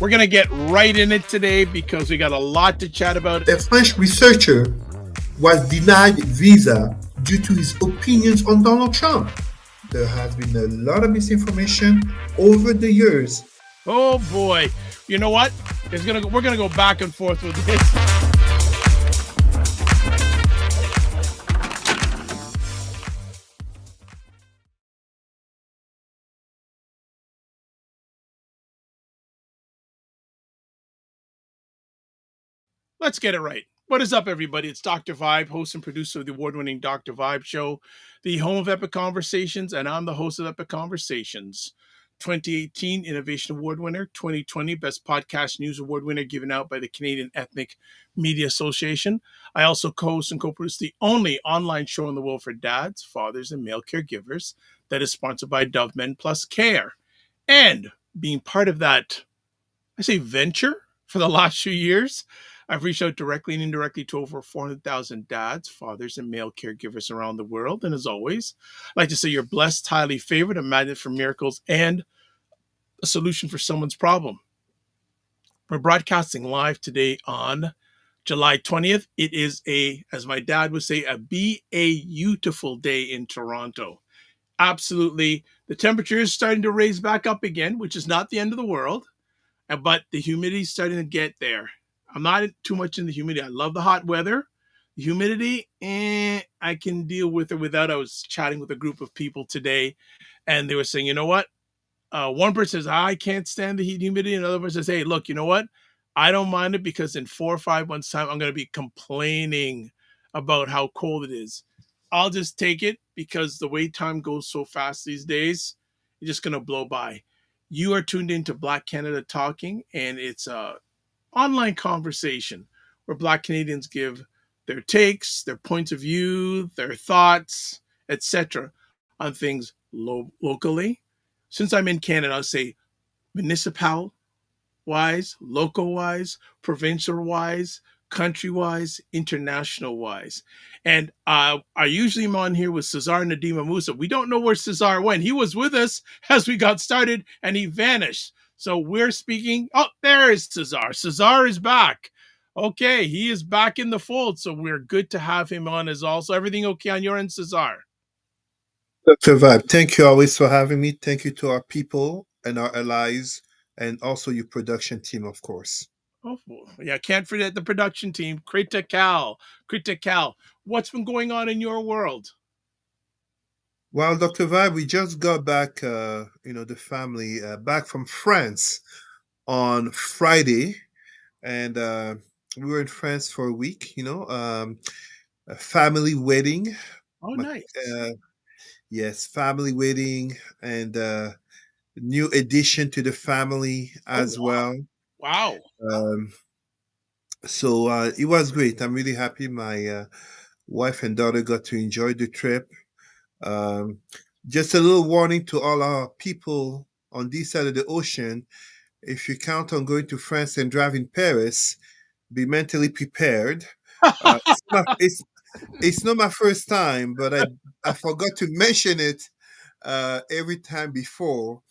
We're going to get right in it today because we got a lot to chat about. A French researcher was denied visa due to his opinions on Donald Trump. There has been a lot of misinformation over the years. Oh boy. You know what? We're going to go back and forth with this. Let's get it right. What is up, everybody? It's Dr. Vibe, host and producer of the award-winning Dr. Vibe Show, the home of Epic Conversations, and I'm the host of Epic Conversations. 2018 Innovation Award winner, 2020 Best Podcast News Award winner given out by the Canadian Ethnic Media Association. I also co-host and co-produce the only online show in the world for dads, fathers, and male caregivers that is sponsored by Dove Men Plus Care. And being part of that, I say venture for the last few years, I've reached out directly and indirectly to over 400,000 dads, fathers, and male caregivers around the world. And as always, I'd like to say you're blessed, highly favored, a magnet for miracles, and a solution for someone's problem. We're broadcasting live today on July 20th. It is as my dad would say, a beautiful day in Toronto. Absolutely. The temperature is starting to raise back up again, which is not the end of the world, but the humidity is starting to get there. I'm not too much in the humidity. I love the hot weather. The humidity, I can deal with it without. I was chatting with a group of people today, and they were saying, you know what? One person says, I can't stand the heat and humidity. Another person says, hey, look, you know what? I don't mind it because in 4 or 5 months' time, I'm going to be complaining about how cold it is. I'll just take it because the way time goes so fast these days, it's just going to blow by. You are tuned into Black Canada Talking, and it's online conversation where Black Canadians give their takes, their points of view, their thoughts, etc. on things locally. Since I'm in Canada, I'll say municipal wise, local wise, provincial wise, country wise, international wise. And I usually am on here with Cesar Ndema-Moussa. We don't know where Cesar went. He was with us as we got started and he vanished. So we're speaking. Oh, there is Cesar. Cesar is back. Okay, he is back in the fold. So we're good to have him on as also. Everything okay on your end, Cesar? Dr. Vibe, thank you always for having me. Thank you to our people and our allies, and also your production team, of course. Oh, yeah, can't forget the production team. Critical. What's been going on in your world? Well, Dr. Vibe, we just got back, the family back from France on Friday, and we were in France for a week, a family wedding. Oh, My, nice. yes, family wedding, and new addition to the family Oh, as wow. well. Wow. Um, so it was great. I'm really happy my wife and daughter got to enjoy the trip. Um, just a little warning to all our people on this side of the ocean. If you count on going to France and drive in Paris, be mentally prepared. It's not my first time, but I forgot to mention it every time before.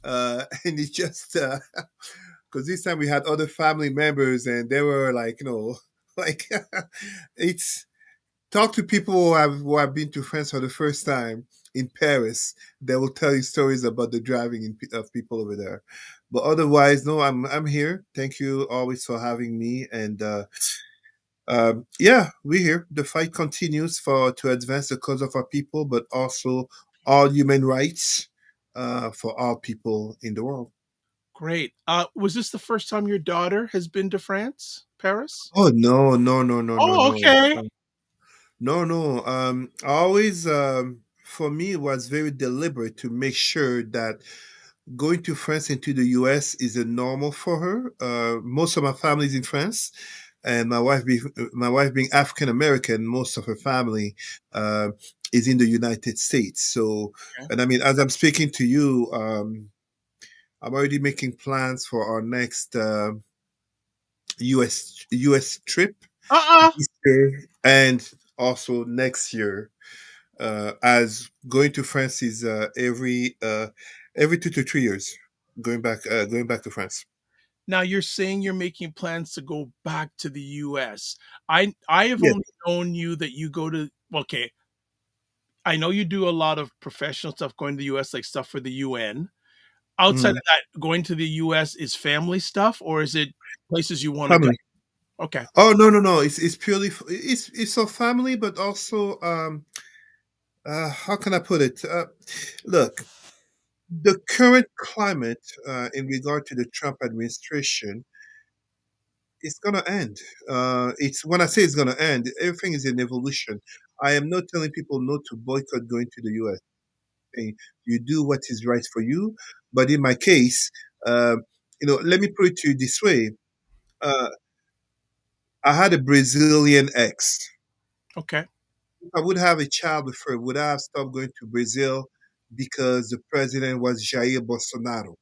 And it's just because this time we had other family members and they were like, like it's talk to people who have been to France for the first time in Paris. They will tell you stories about the driving of people over there. But otherwise, no, I'm here. Thank you always for having me. And yeah, we're here. The fight continues to advance the cause of our people, but also all human rights for all people in the world. Great. Was this the first time your daughter has been to France, Paris? Oh no, no, no, no, no, Oh, no. okay. No, no. Always, for me, it was very deliberate to make sure that going to France and to the US is a normal for her. Most of my family is in France, and my wife being African American, most of her family uh, is in the United States. So, Okay. and I mean, as I'm speaking to you, I'm already making plans for our next US trip Uh-uh. this year and also next year. As going to France is every 2 to 3 years going back to France. Now you're saying you're making plans to go back to the US. I have Yes. only known you that you go to okay, I know you do a lot of professional stuff going to the US, like stuff for the UN. Outside of Mm. that, going to the US is family stuff, or is it places you wanna go? Family. Okay, Oh, no, no, no. It's purely it's a family, but also how can I put it? Look, the current climate in regard to the Trump administration, it's gonna end. It's when I say it's gonna end, everything is in evolution. I am not telling people not to boycott going to the US. You do what is right for you. But in my case, let me put it to you this way. Uh, I had a Brazilian ex. okay. If I would have a child with her, would I have stopped going to Brazil because the president was Jair Bolsonaro,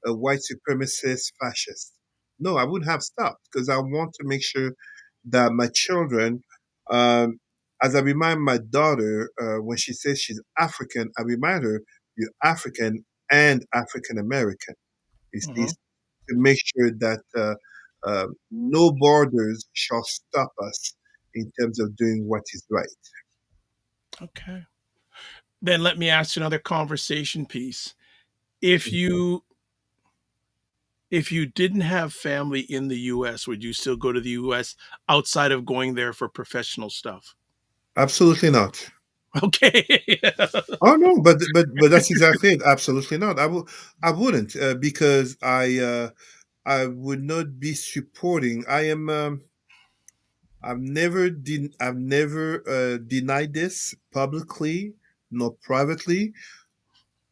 a white supremacist fascist? No, I wouldn't have stopped because I want to make sure that my children, um, as I remind my daughter when she says she's African, I remind her you're African and African American. You see, Mhm. to make sure that no borders shall stop us in terms of doing what is right. Okay. Then let me ask you another conversation piece. If you if you didn't have family in the US, would you still go to the US outside of going there for professional stuff? Absolutely not. Okay. Oh no, but that's exactly it. Absolutely not. I wouldn't because I would not be supporting. I've never denied this publicly nor privately.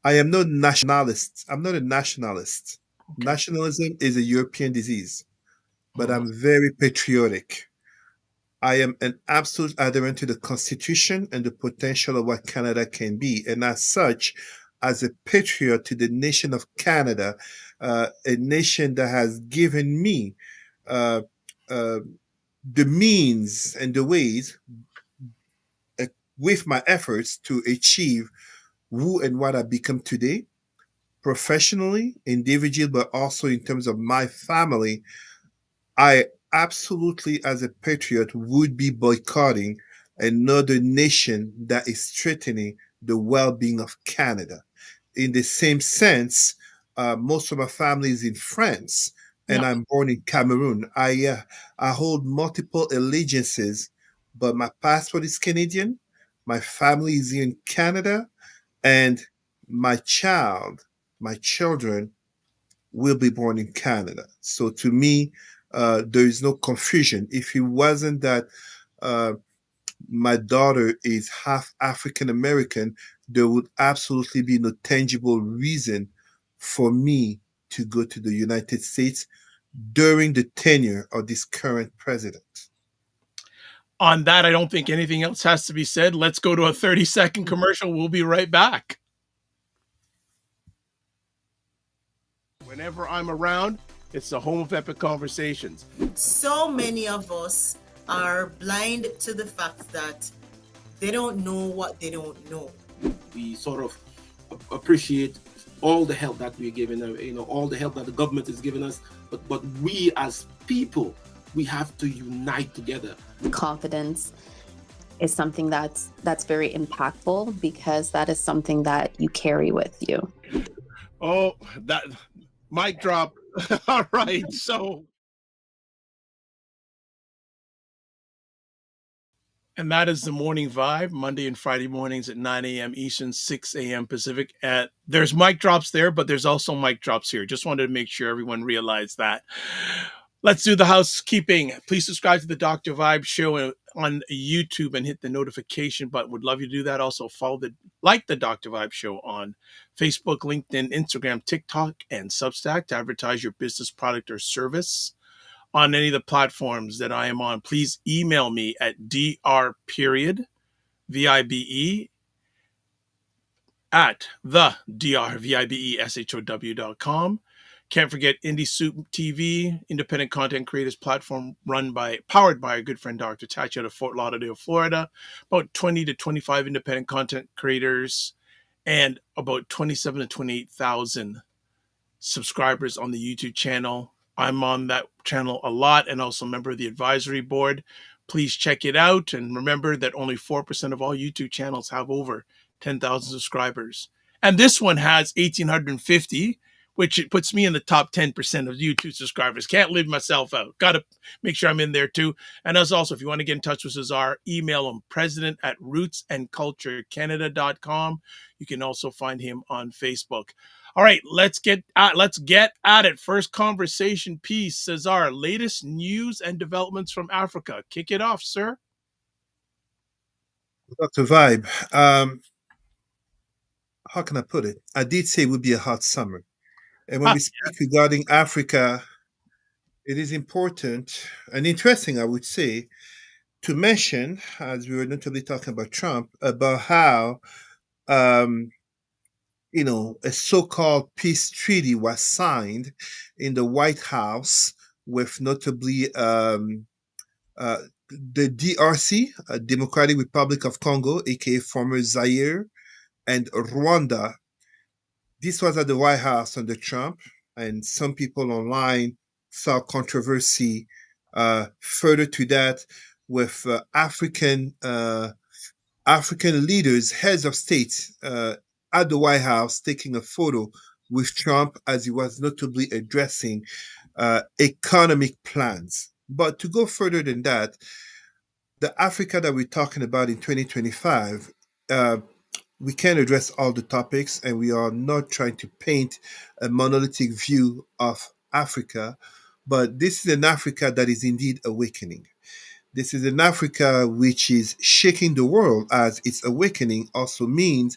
I am not nationalist. I'm not a nationalist. Okay. Nationalism is a European disease, but Mhm. I'm very patriotic. I am an absolute adherent to the Constitution and the potential of what Canada can be. And as such, as a patriot to the nation of Canada, a nation that has given me uh, uh, the means and the ways uh, with my efforts to achieve who and what I become today, professionally, individually, but also in terms of my family, I absolutely, as a patriot, would be boycotting another nation that is threatening the well being of Canada. In the same sense, most of my family is in France, and Yeah. I'm born in Cameroon. I hold multiple allegiances, but my passport is Canadian, my family is here in Canada, and my my children will be born in Canada. So to me, there is no confusion. If it wasn't that uh, my daughter is half African American, there would absolutely be no tangible reason for me to go to the United States during the tenure of this current president. On that, I don't think anything else has to be said. Let's go to a 30-second commercial. We'll be right back. Whenever I'm around, it's the home of epic conversations. So many of us are blind to the fact that they don't know what they don't know. We sort of appreciate all the help that we're given, all the help that the government is giving us, but we as people, we have to unite together. Confidence is something that's very impactful because that is something that you carry with you. Oh, that mic drop. All right. So, and that is the morning vibe, Monday and Friday mornings at 9 a.m. Eastern, 6 a.m. Pacific. There's mic drops there, but there's also mic drops here. Just wanted to make sure everyone realized that. Let's do the housekeeping. Please subscribe to the Dr. Vibe Show on YouTube and hit the notification button. Would love you to do that. Also, like the Dr. Vibe Show on Facebook, LinkedIn, Instagram, TikTok, and Substack to advertise your business, product, or service on any of the platforms that I am on. Please email me at dr.vibe at the drvibeshow.com. Can't forget Indie Soup TV, independent content creators platform powered by our good friend Dr. Tachi out of Fort Lauderdale, Florida. About 20 to 25 independent content creators and about 27 to 28,000 subscribers on the YouTube channel. I'm on that channel a lot and also a member of the advisory board. Please check it out. And remember that only 4% of all YouTube channels have over 10,000 subscribers. And this one has 1,850, which it puts me in the top 10% of YouTube subscribers. Can't leave myself out. Got to make sure I'm in there too. And as also, if you want to get in touch with Cesar, email him president@rootsandculturecanada.com. You can also find him on Facebook. All right, let's get at it. First conversation piece, Cesar, latest news and developments from Africa. Kick it off, sir. Dr. Vibe, how can I put it? I did say it would be a hot summer. And when Ah, we speak regarding Africa, it is important and interesting, I would say, to mention, as we were notably talking about Trump, about how um, a so-called peace treaty was signed in the White House with notably uh, the DRC, Democratic Republic of Congo, aka former Zaire, and Rwanda. This was at the White House under Trump, and some people online saw controversy further to that with African leaders, heads of state at the White House taking a photo with Trump as he was notably addressing economic plans. But to go further than that, the Africa that we're talking about in 2025, uh, we can address all the topics, and we are not trying to paint a monolithic view of Africa, but this is an Africa that is indeed awakening. This is an Africa which is shaking the world, as its awakening also means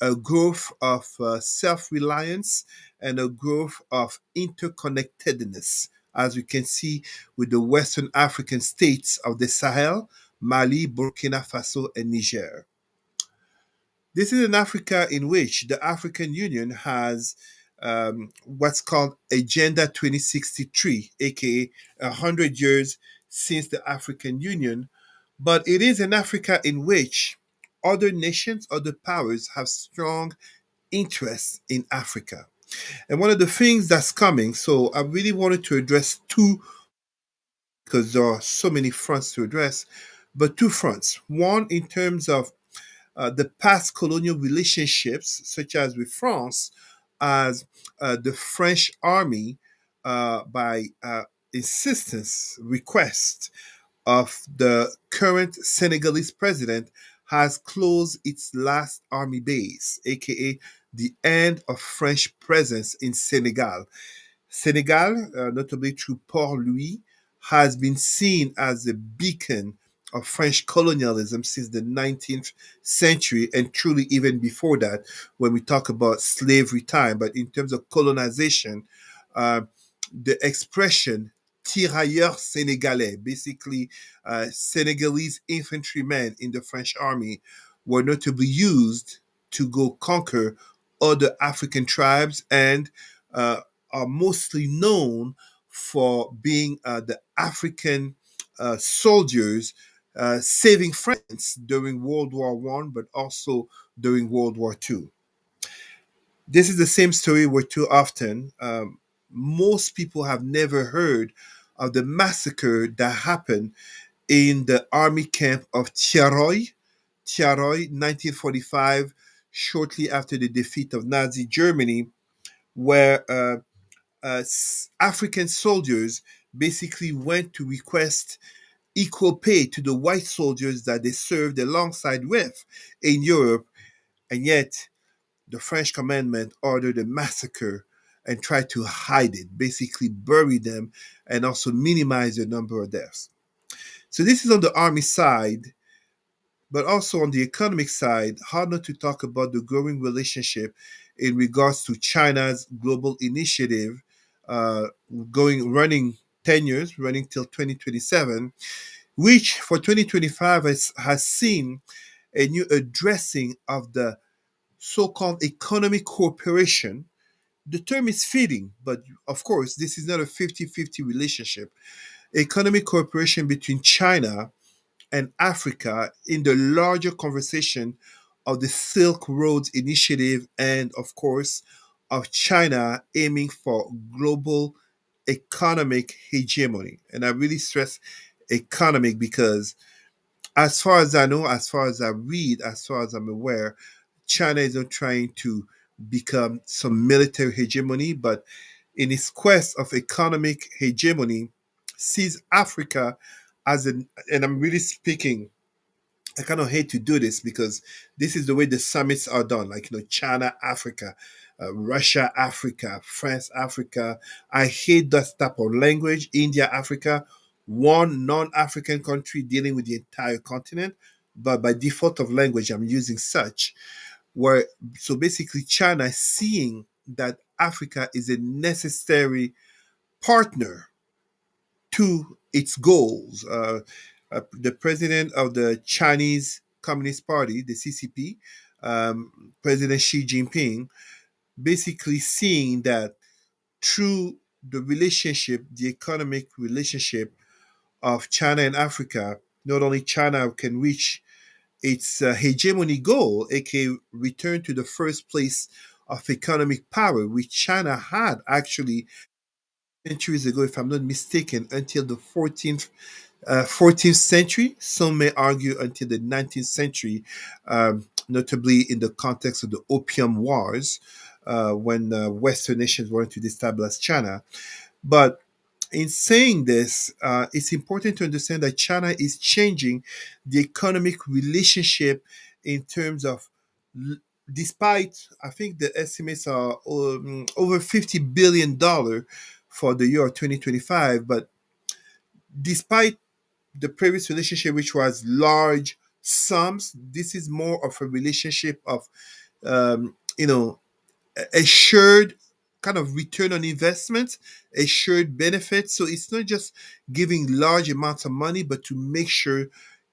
a growth of self reliance and a growth of interconnectedness, as we can see with the Western African states of the Sahel, Mali, Burkina Faso, and Niger. This is an Africa in which the African Union has what's called Agenda 2063, aka 100 years since the African Union. But it is an Africa in which other nations, other powers have strong interests in Africa. And one of the things that's coming, so I really wanted to address two, because there are so many fronts to address, but two fronts. One, in terms of the past colonial relationships, such as with France, as the French army, by insistence, request of the current Senegalese president, has closed its last army base, aka the end of French presence in Senegal. Senegal, notably through Port Louis, has been seen as a beacon of French colonialism since the 19th century, and truly even before that, when we talk about slavery time. But in terms of colonization, uh, the expression tirailleurs sénégalais, basically Senegalese infantrymen in the French army, were notably used to go conquer other African tribes, and uh, are mostly known for being the African soldiers saving France during World War One, but also during World War Two. This is the same story where too often most people have never heard of the massacre that happened in the army camp of Tiaroy, 1945, shortly after the defeat of Nazi Germany, where African soldiers basically went to request equal pay to the white soldiers that they served alongside with in Europe, and yet the French commandment ordered a massacre and tried to hide it, basically bury them, and also minimize the number of deaths. So this is on the army side, but also on the economic side, hard not to talk about the growing relationship in regards to China's global initiative, uh, running 10 years, running till 2027, which for 2025 has seen a new addressing of the so-called economic cooperation. The term is fitting, but of course, this is not a 50-50 relationship. Economic cooperation between China and Africa in the larger conversation of the Silk Road Initiative, and, of course, of China aiming for global economic hegemony. And I really stress economic because, as far as I know, as far as I read, as far as I'm aware, China is not trying to become some military hegemony, but in its quest of economic hegemony, sees Africa as an, and I'm really speaking, I kind of hate to do this because this is the way the summits are done. Like, China, Africa, Russia, Africa, France, Africa. I hate that type of language. India, Africa, one non-African country dealing with the entire continent. But by default of language, I'm using such. Where so basically, China is seeing that Africa is a necessary partner to its goals. The president of the Chinese Communist Party, the CCP, President Xi Jinping, basically seeing that through the relationship, the economic relationship of China and Africa, not only China can reach its hegemony goal, aka return to the first place of economic power, which China had actually centuries ago, if I'm not mistaken, until the 14th century. Some may argue until the 19th century, notably in the context of the Opium Wars, when Western nations wanted to destabilize China. But in saying this, it's important to understand that China is changing the economic relationship in terms of, despite, I think the estimates are over $50 billion for the year 2025, but despite the previous relationship, which was large sums, this is more of a relationship of, you know, assured kind of return on investment, assured benefit. So it's not just giving large amounts of money, but to make sure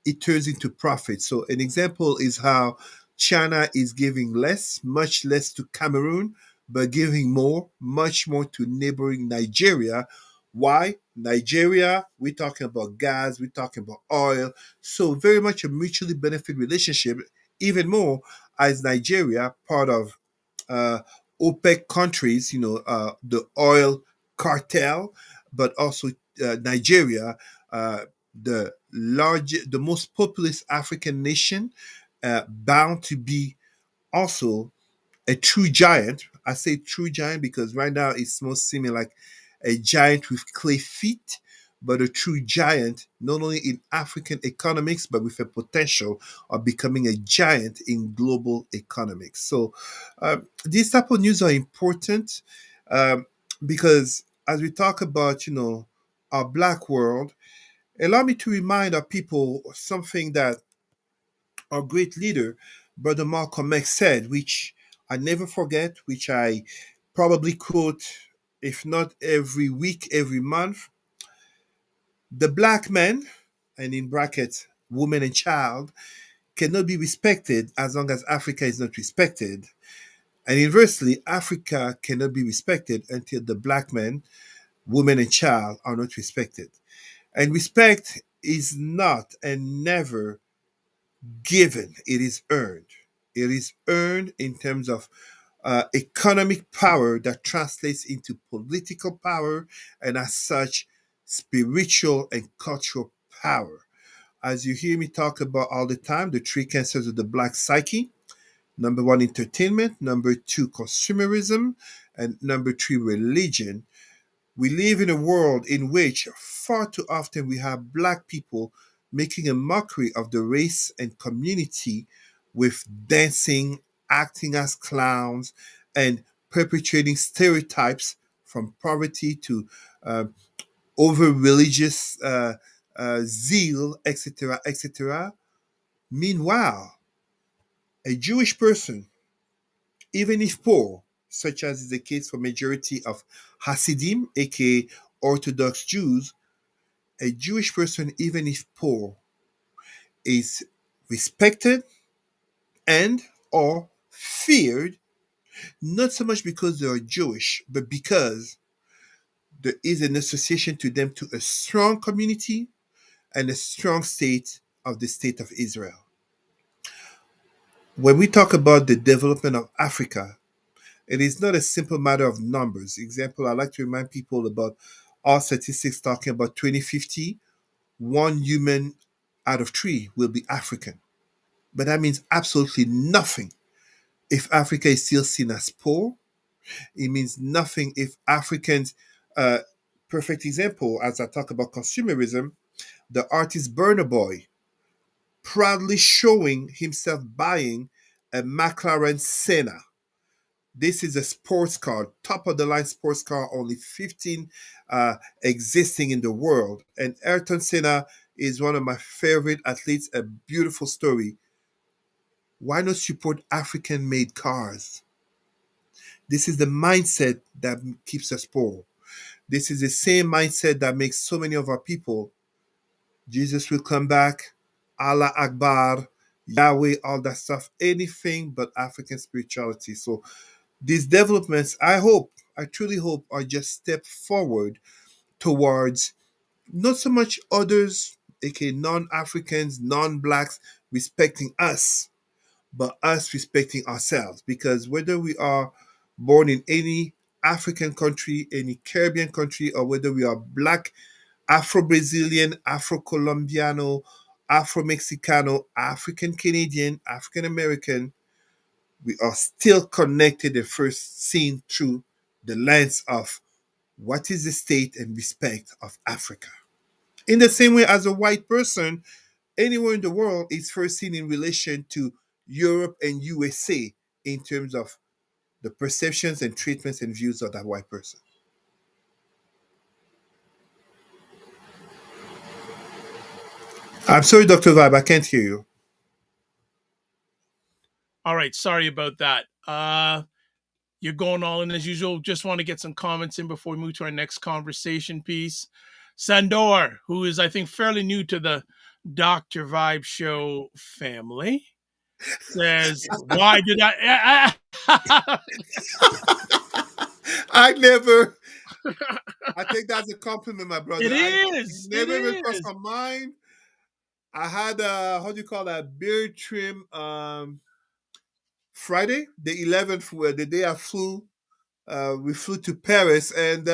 it turns into profit. So an example is how China is giving less, much less to Cameroon, but giving more, much more to neighboring Nigeria. Why? Nigeria, we're talking about gas, we're talking about oil. So very much a mutually benefit relationship, even more as Nigeria, part of uh, OPEC countries, the oil cartel, but also Nigeria, uh, the most populous African nation, bound to be also a true giant. I say true giant because right now it's most seeming like a giant with clay feet, but a true giant, not only in African economics, but with a potential of becoming a giant in global economics. So these type of news are important, um, because as we talk about, our black world, allow me to remind our people something that our great leader, Brother Malcolm X, said, which I never forget, which I probably quote, if not every week, every month. The black man, and in brackets, woman and child, cannot be respected as long as Africa is not respected. And inversely, Africa cannot be respected until the black man, woman, and child are not respected. And respect is not and never given, it is earned. It is earned in terms of economic power that translates into political power, and as such, spiritual and cultural power. As you hear me talk about all the time, the three cancers of the black psyche: number one, entertainment; number two, consumerism; and number three, religion. We live in a world in which far too often we have black people making a mockery of the race and community with dancing, acting as clowns, and perpetrating stereotypes from poverty to uh, over religious zeal, etc., etc. Meanwhile, a Jewish person, even if poor, such as is the case for majority of Hasidim, aka Orthodox Jews, a Jewish person, even if poor, is respected and or feared, not so much because they are Jewish, but because there is an association to them to a strong community and a strong state of the state of Israel. When we talk about the development of Africa, it is not a simple matter of numbers. Example, I like to remind people about all statistics talking about 2050, one human out of three will be African. But that means absolutely nothing if Africa is still seen as poor. It means nothing if Africans, uh, perfect example, as I talk about consumerism, the artist Burna Boy proudly showing himself buying a McLaren Senna. This is a sports car, top of the line sports car, only 15 existing in the world. And Ayrton Senna is one of my favorite athletes, a beautiful story. Why not support African made cars? This is the mindset that keeps us poor. This is the same mindset that makes so many of our people, Jesus will come back, Allah Akbar, Yahweh, all that stuff, anything but African spirituality. So these developments, I hope, I truly hope, are just step forward towards not so much others, aka non-Africans, non-blacks, respecting us, but us respecting ourselves. Because whether we are born in any African country, any Caribbean country, or whether we are black, Afro Brazilian, Afro Colombiano, Afro Mexicano, African Canadian, African American, we are still connected and first seen through the lens of what is the state and respect of Africa. In the same way as a white person, anywhere in the world is first seen in relation to Europe and USA in terms of the perceptions and treatments and views of that white person. I'm sorry, Dr. Vibe, I can't hear you. All right, sorry about that. You're going all in as usual. Just want to get some comments in before we move to our next conversation piece. Sandor, who is, I think, fairly new to the Dr. Vibe Show family, says, why did I? I never, I think that's a compliment, my brother. It It is. It never even crossed is. my mind. I had how do you call that, beard trim Friday, the 11th, where the day I flew. We flew to Paris, and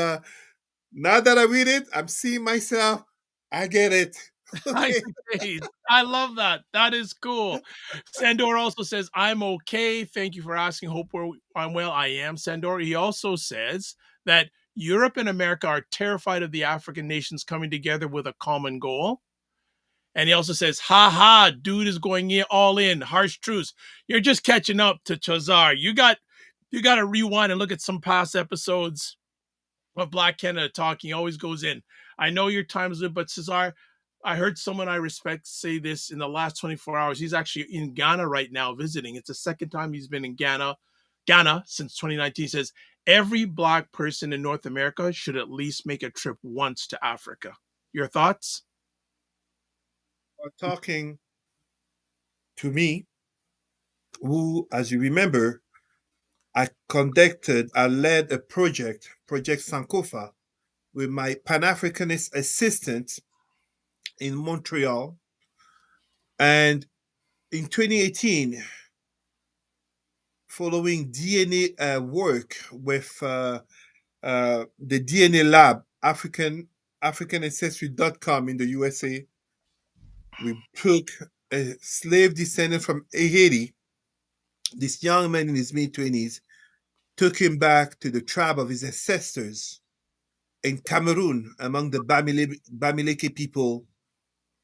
now that I read it, I'm seeing myself. I get it. Nice Okay. days. I love that. That is cool. Sandor also says, I'm okay. Thank you for asking. Hope I'm well. I am, Sandor. He also says that Europe and America are terrified of the African nations coming together with a common goal. And he also says, ha ha, dude is going in all in. Harsh truths. You're just catching up to Cesar. You got to rewind and look at some past episodes of Black Canada talking. He always goes in. I know your time's limit, but Cesar, I heard someone I respect say this in the last 24 hours. He's actually in Ghana right now visiting. It's the second time he's been in Ghana since 2019. He says every Black person in North America should at least make a trip once to Africa. Your thoughts? Talking to me, who, as you remember, I led a project, Project Sankofa, with my Pan Africanist assistant in Montreal. And in 2018, following DNA work with the DNA lab, AfricanAncestry.com in the USA, we took a slave descendant from Haiti, this young man in his mid 20s, took him back to the tribe of his ancestors in Cameroon among the Bamileke people,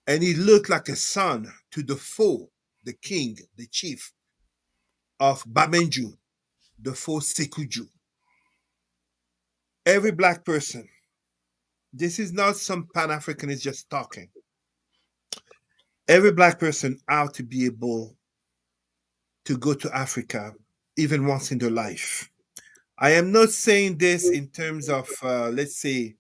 and he looked like a son to the foe, the king, the chief of Bamenju, the foe Sekuju. Every Black person, this is not some Pan Africanist just talking. Every Black person ought to be able to go to Africa even once in their life. I am not saying this in terms of, let's say,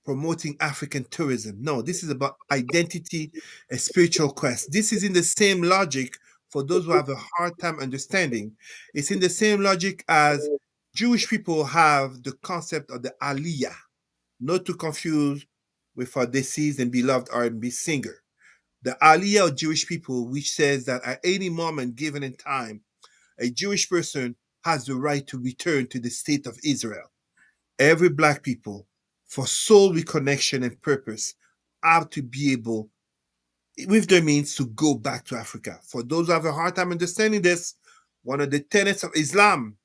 promoting African tourism. No, this is about identity and spiritual quest. This is in the same logic for those who have a hard time understanding. It's in the same logic as Jewish people have the concept of the Aliyah, not to confuse with our deceased and beloved R&B singer. The Aliyah of Jewish people, which says that at any moment given in time, a Jewish person has the right to return to the state of Israel. Every Black people for soul reconnection and purpose are to be able, with their means, to go back to Africa. For those who have a hard time understanding this, one of the tenets of Islam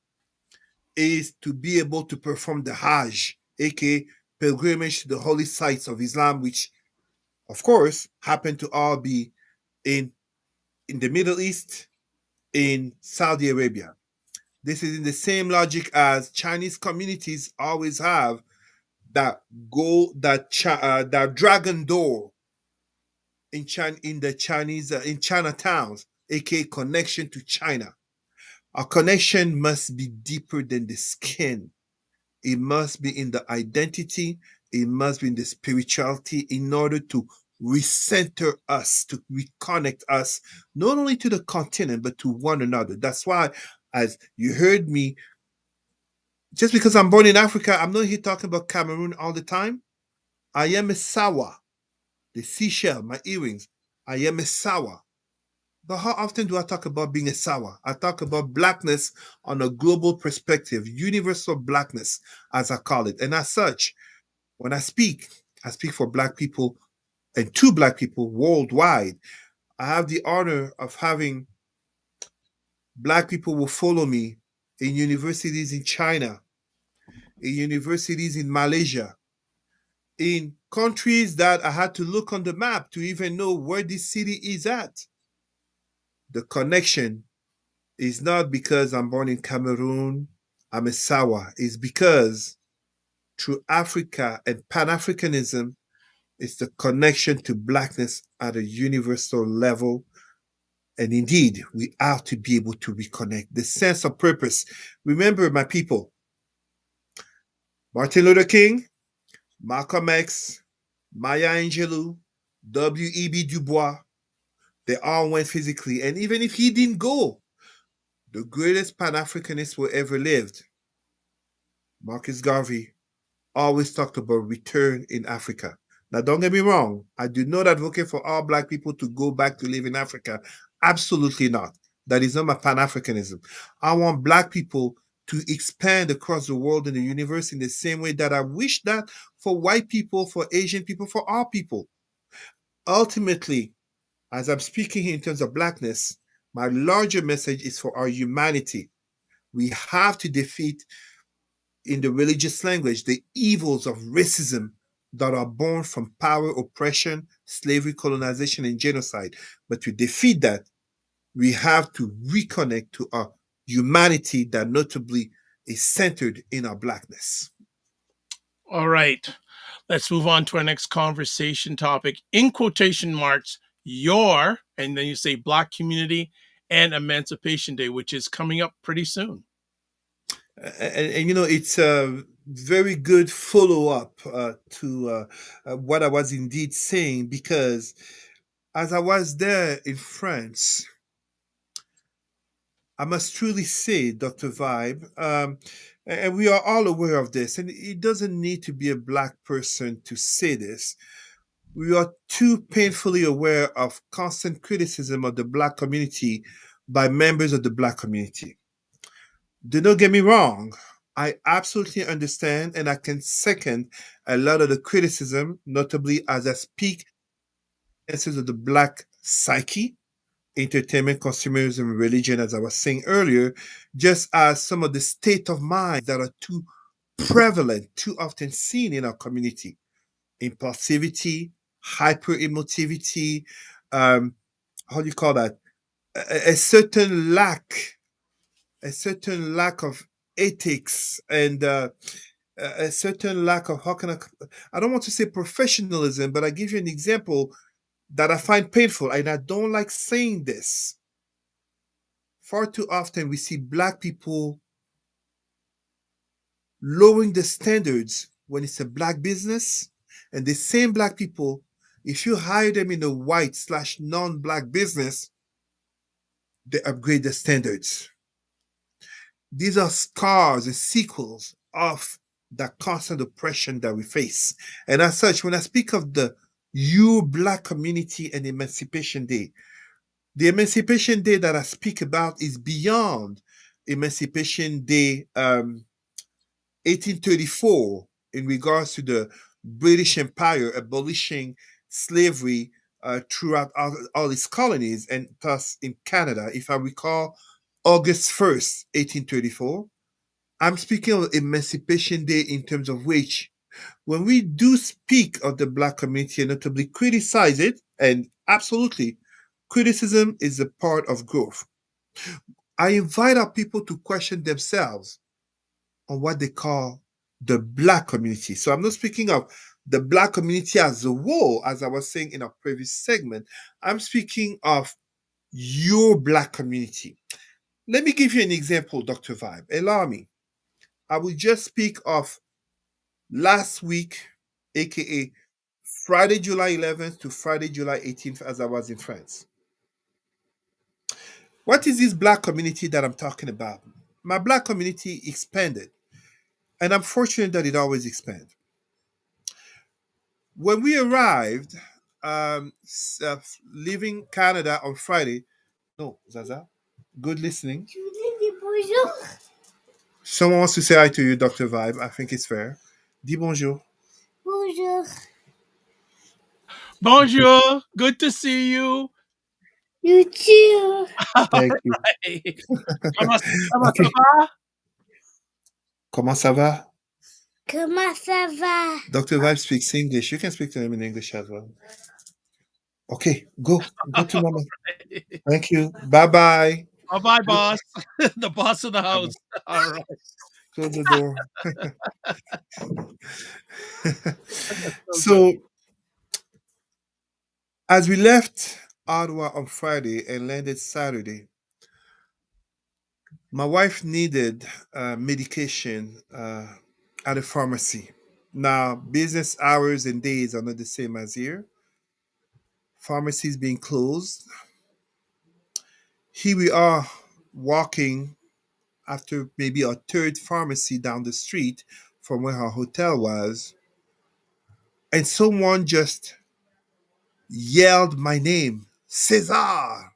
is to be able to perform the Hajj, aka pilgrimage to the holy sites of Islam, which, of course, happen to all be in the Middle East, in Saudi Arabia. This is in the same logic as Chinese communities always have, that that dragon door in the Chinese in Chinatowns, aka connection to China. Our connection must be deeper than the skin. It must be in the identity. It must be in the spirituality, in order to recenter us, to reconnect us, not only to the continent, but to one another. That's why, as you heard me, just because I'm born in Africa, I'm not here talking about Cameroon all the time. I am a Sawa, the seashell, my earrings. I am a Sawa. But how often do I talk about being a Sawa? I talk about blackness on a global perspective, universal blackness, as I call it. And as such, when I speak for Black people and to Black people worldwide. I have the honor of having Black people will follow me in universities in China, in universities in Malaysia, in countries that I had to look on the map to even know where this city is at. The connection is not because I'm born in Cameroon, I'm a Sawa. It's because through Africa and Pan Africanism, it's the connection to Blackness at a universal level. And indeed, we are to be able to reconnect. The sense of purpose. Remember, my people, Martin Luther King, Malcolm X, Maya Angelou, W.E.B. Du Bois, they all went physically. And even if he didn't go, the greatest Pan Africanist who ever lived, Marcus Garvey, always talked about return in Africa. Now, don't get me wrong. I do not advocate for all Black people to go back to live in Africa. Absolutely not. That is not my Pan-Africanism. I want Black people to expand across the world and the universe in the same way that I wish that for white people, for Asian people, for all people. Ultimately, as I'm speaking here in terms of Blackness, my larger message is for our humanity. We have to defeat, in the religious language, the evils of racism that are born from power, oppression, slavery, colonization, and genocide. But to defeat that, we have to reconnect to our humanity that notably is centered in our Blackness. All right. Let's move on to our next conversation topic. In quotation marks, your, and then you say Black community and Emancipation Day, which is coming up pretty soon. And you know, it's a very good follow up to what I was indeed saying, because as I was there in France, I must truly say, Dr. Vibe, and we are all aware of this, and it doesn't need to be a Black person to say this. We are too painfully aware of constant criticism of the Black community by members of the Black community. Do not get me wrong. I absolutely understand and I can second a lot of the criticism, notably as I speak of the Black psyche, entertainment, consumerism, religion, as I was saying earlier, just as some of the state of mind that are too prevalent, too often seen in our community. Impulsivity, hyper emotivity, how do you call that? A certain lack of ethics, and a certain lack of, how can I don't want to say professionalism, but I give you an example that I find painful, and I don't like saying this. Far too often we see Black people lowering the standards when it's a Black business, and the same Black people, if you hire them in a white/slash non-Black business, they upgrade the standards. These are scars and sequels of the constant oppression that we face. And as such, when I speak of the Black community and Emancipation Day, the Emancipation Day that I speak about is beyond Emancipation Day 1834, in regards to the British Empire abolishing slavery throughout all its colonies and thus in Canada. If I recall, August 1st, 1834. I'm speaking of Emancipation Day in terms of which, when we do speak of the Black community and notably criticize it, and absolutely, criticism is a part of growth. I invite our people to question themselves on what they call the Black community. So I'm not speaking of the Black community as a whole, as I was saying in our previous segment. I'm speaking of your Black community. Let me give you an example, Dr. Vibe. Allow me. I will just speak of last week, aka Friday, July 11th to Friday, July 18th, as I was in France. What is this Black community that I'm talking about? My Black community expanded, and I'm fortunate that it always expands. When we arrived, leaving Canada on Friday, no, Zaza, good listening. Someone wants to say hi to you, Dr. Vibe. I think it's fair. Dis bonjour. Bonjour. Bonjour. Good to see you. You too. All Thank you. right. Comment ça Okay. va? Comment ça va? Comment ça va? Dr. Vibe speaks English. You can speak to him in English as well. Okay, go. Go to mama. Thank you. Bye bye. Bye bye, boss. The boss of the house. All right. Close the door. That's so good. So, as we left Ottawa on Friday and landed Saturday, my wife needed medication at a pharmacy. Now, business hours and days are not the same as here. Pharmacies being closed. Here we are walking after maybe a third pharmacy down the street from where our hotel was, and someone just yelled my name, Cesar.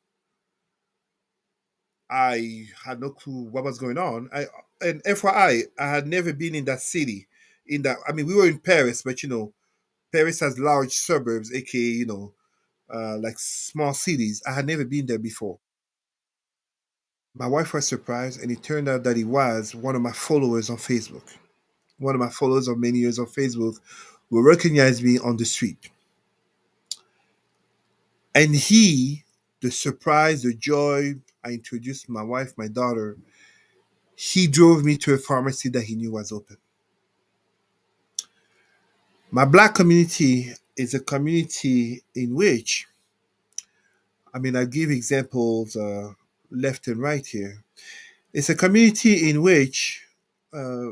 I had no clue what was going on. And FYI, I had never been in that city. In that, I mean, we were in Paris, but Paris has large suburbs, aka like small cities. I had never been there before. My wife was surprised, and it turned out that he was one of my followers on Facebook. One of my followers of many years on Facebook will recognize me on the street. And the surprise, the joy, I introduced my wife, my daughter, he drove me to a pharmacy that he knew was open. My Black community is a community in which, I mean, I give examples left and right here. It's a community in which uh,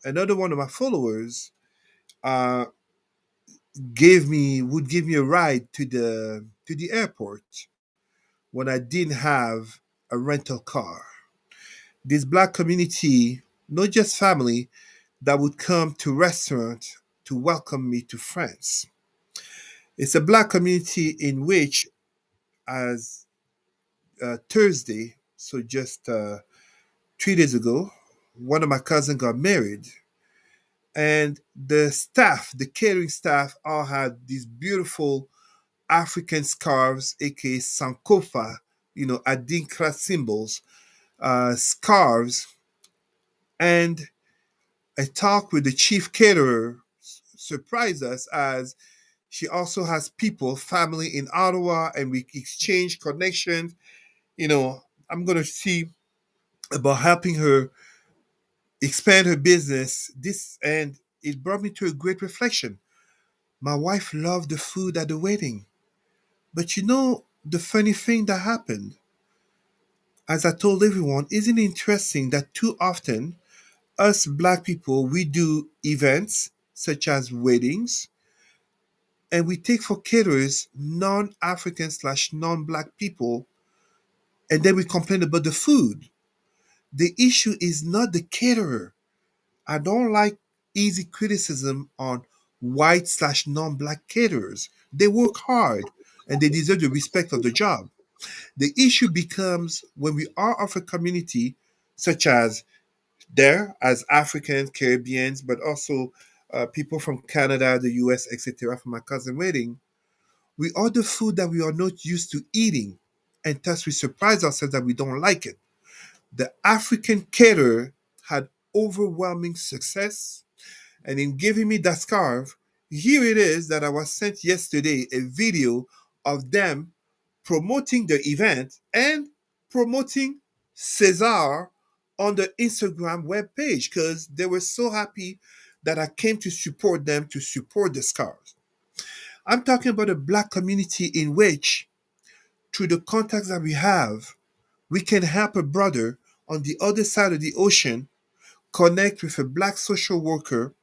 another one of my followers uh, would give me a ride to the airport when I didn't have a rental car. This Black community, not just family, that would come to restaurant to welcome me to France. It's a Black community in which, as Thursday, so just 3 days ago, one of my cousins got married, and the staff, the catering staff, all had these beautiful African scarves, aka sankofa, Adinkra symbols, scarves, and a talk with the chief caterer surprised us as she also has people, family in Ottawa, and we exchange connections. I'm going to see about helping her expand her business. And it brought me to a great reflection. My wife loved the food at the wedding. But the funny thing that happened, as I told everyone, isn't it interesting that too often us Black people, we do events such as weddings, and we take for caterers non-African slash non-Black people, and then we complain about the food. The issue is not the caterer. I don't like easy criticism on white slash non-Black caterers. They work hard and they deserve the respect of the job. The issue becomes when we are of a community such as there as Africans, Caribbeans, but also people from Canada, the US, etc., for my cousin wedding, we order food that we are not used to eating, and thus we surprise ourselves that we don't like it. The African caterer had overwhelming success, and in giving me that scarf, here it is that I was sent yesterday a video of them promoting the event and promoting Cesar on the Instagram webpage because they were so happy that I came to support them to support the scarves. I'm talking about a black community in which, through the contacts that we have, we can help a brother on the other side of the ocean connect with a black social worker,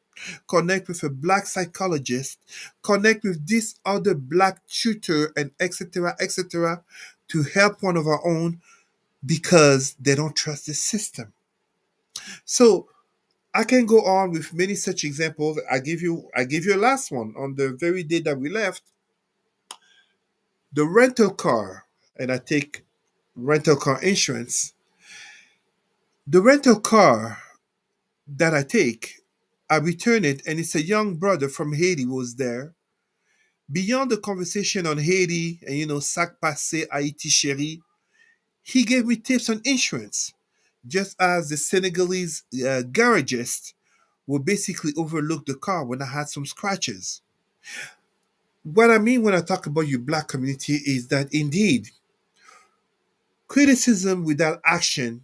connect with a black psychologist, connect with this other black tutor, and etc., etc., to help one of our own because they don't trust the system. So I can go on with many such examples. I give you a last one. On the very day that we left, the rental car, and I take rental car insurance. The rental car that I take, I return it, and it's a young brother from Haiti who was there. Beyond the conversation on Haiti and sac passé, Haiti chérie, he gave me tips on insurance, just as the Senegalese garagist would basically overlook the car when I had some scratches. What I mean when I talk about your black community is that indeed, criticism without action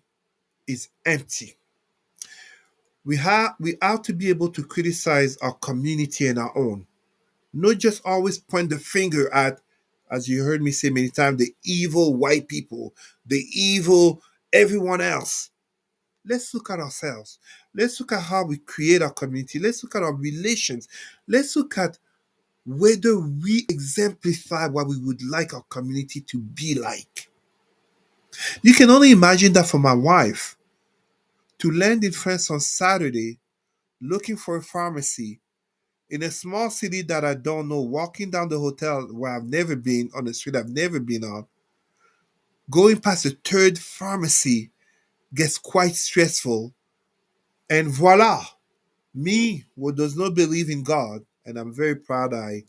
is empty. We have to be able to criticize our community and our own, not just always point the finger at, as you heard me say many times, the evil white people, the evil everyone else. Let's look at ourselves. Let's look at how we create our community. Let's look at our relations. Let's look at whether we exemplify what we would like our community to be like. You can only imagine that for my wife to land in France on Saturday looking for a pharmacy in a small city that I don't know, walking down the hotel where I've never been, on the street I've never been on, going past the third pharmacy gets quite stressful. And voila, me who does not believe in God, and I'm very proud I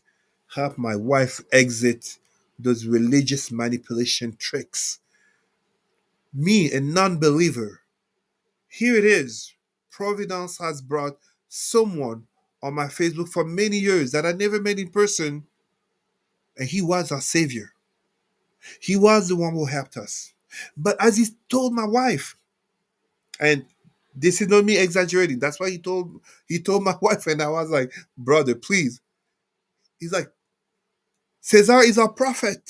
helped my wife exit those religious manipulation tricks. Me, a non believer, here it is. Providence has brought someone on my Facebook for many years that I never met in person, and he was our savior. He was the one who helped us. But as he told my wife, and this is not me exaggerating, that's why he told my wife, and I was like, brother, please. He's like, Cesar is our prophet.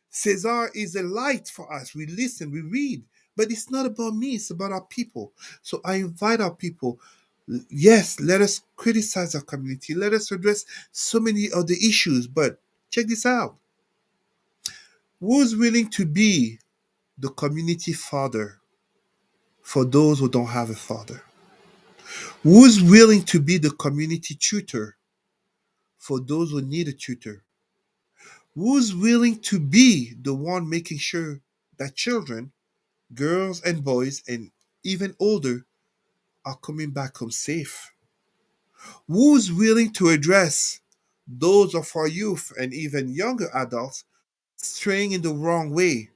Cesar is a light for us. We listen, we read. But it's not about me, it's about our people. So I invite our people. Yes, let us criticize our community. Let us address so many of the issues. But check this out. Who's willing to be the community father for those who don't have a father? Who's willing to be the community tutor for those who need a tutor? Who's willing to be the one making sure that children, girls and boys, and even older, are coming back home safe? Who's willing to address those of our youth and even younger adults straying in the wrong way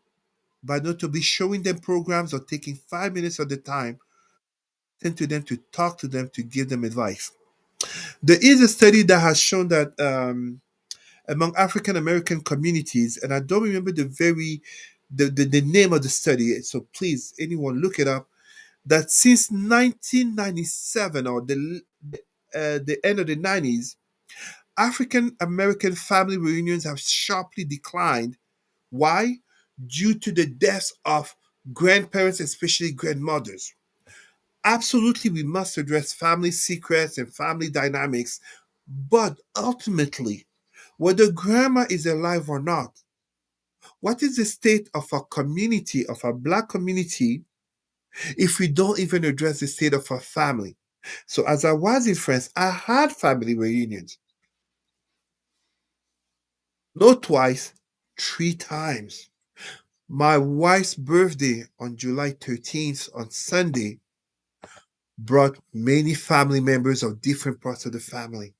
by not to be showing them programs or taking 5 minutes of the time to them, to talk to them, to give them advice? There is a study that has shown that among African American communities, and I don't remember the name of the study, so please, anyone look it up, that since 1997 or the end of the 90s, African American family reunions have sharply declined. Why? Due to the deaths of grandparents, especially grandmothers. Absolutely, we must address family secrets and family dynamics, but ultimately, whether grandma is alive or not, what is the state of our community, of our black community, if we don't even address the state of our family? So, as I was in France, I had family reunions, not twice, three times. My wife's birthday on July 13th, on Sunday, brought many family members of different parts of the family.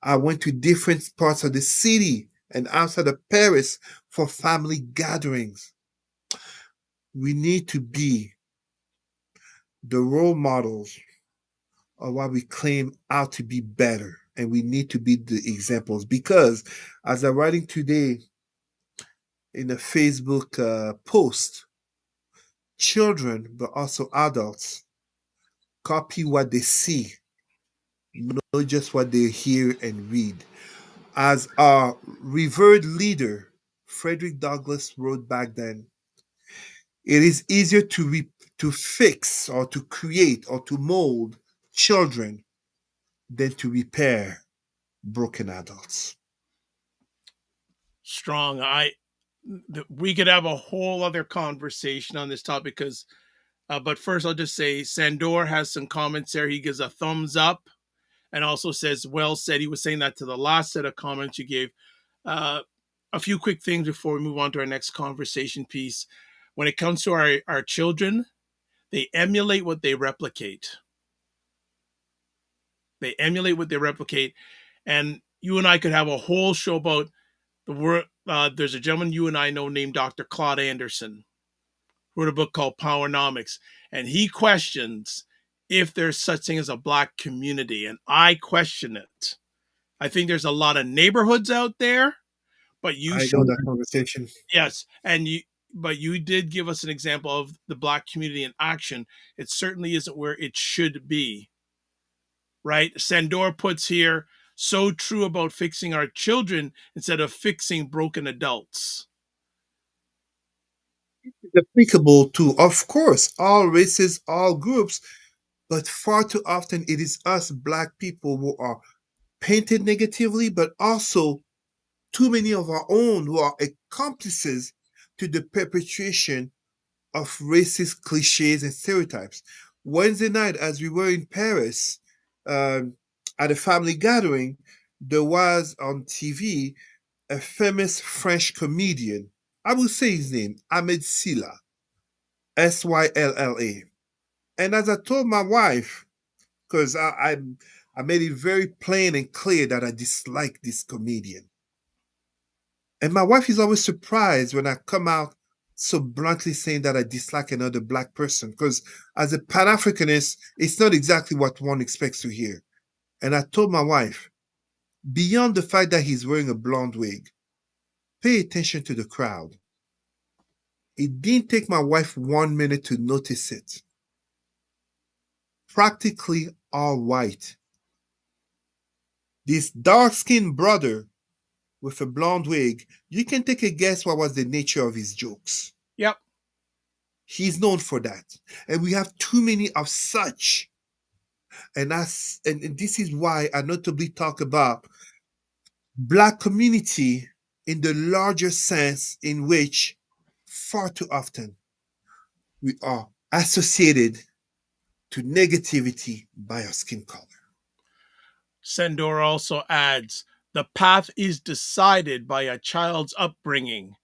I went to different parts of the city and outside of Paris for family gatherings. We need to be the role models of what we claim out to be better. And we need to be the examples because, as I'm writing today in a Facebook post, children, but also adults, copy what they see, not just what they hear and read. As our revered leader, Frederick Douglass, wrote back then, it is easier to fix or to create or to mold children than to repair broken adults. Strong. We could have a whole other conversation on this topic because, but first I'll just say Sandor has some comments there. He gives a thumbs up and also says, well said. He was saying that to the last set of comments you gave. Uh, a few quick things before we move on to our next conversation piece. When it comes to our children, they emulate what they replicate. They emulate what they replicate. And you and I could have a whole show about the word. There's a gentleman you and I know named Dr. Claude Anderson, wrote a book called Powernomics, and he questions if there's such thing as a Black community, and I question it. I think there's a lot of neighborhoods out there, but you I should, know that conversation. yes, and but you did give us an example of the Black community in action. It certainly isn't where it should be, right? Sandor puts here, so true about fixing our children instead of fixing broken adults. It's applicable to, of course, all races, all groups, but far too often it is us Black people who are painted negatively, but also too many of our own who are accomplices to the perpetration of racist cliches and stereotypes. Wednesday night, as we were in Paris at a family gathering, there was on TV a famous French comedian. I will say his name, Ahmed Silla, Sylla. And as I told my wife, because I made it very plain and clear that I dislike this comedian. And my wife is always surprised when I come out so bluntly saying that I dislike another Black person, because as a Pan Africanist, it's not exactly what one expects to hear. And I told my wife, beyond the fact that he's wearing a blonde wig, pay attention to the crowd. It didn't take my wife 1 minute to notice it. Practically all white. This dark skinned brother with a blonde wig, you can take a guess what was the nature of his jokes. Yep. He's known for that. And we have too many of such. And this is why I notably talk about Black community in the larger sense in which far too often we are associated to negativity by our skin color. Sandor also adds, the path is decided by a child's upbringing.